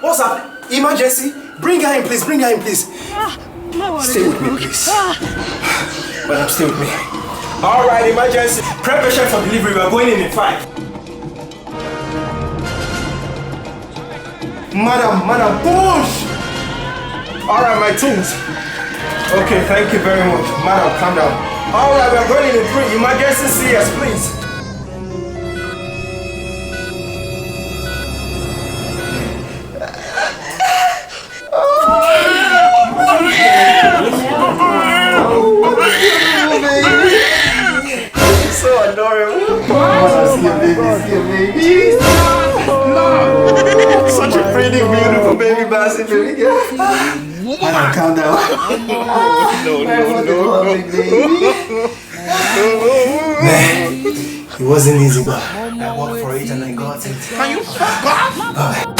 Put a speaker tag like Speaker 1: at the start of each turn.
Speaker 1: What's up? Emergency? Bring her in, please. Bring her in, please. Stay with me, please. Madam, stay with me. All right, emergency. Prep patient for delivery. We are going in 5. Madam, push! All right, my tools. Okay, thank you very much. Madam, calm down. All right, we are going in 3. Emergency CS, please. So adorable. See you, baby. Such a pretty, beautiful baby Bassy, baby girl. Calm down. No. Man, it wasn't easy, but I worked for it and I got it.
Speaker 2: Can you fuck off?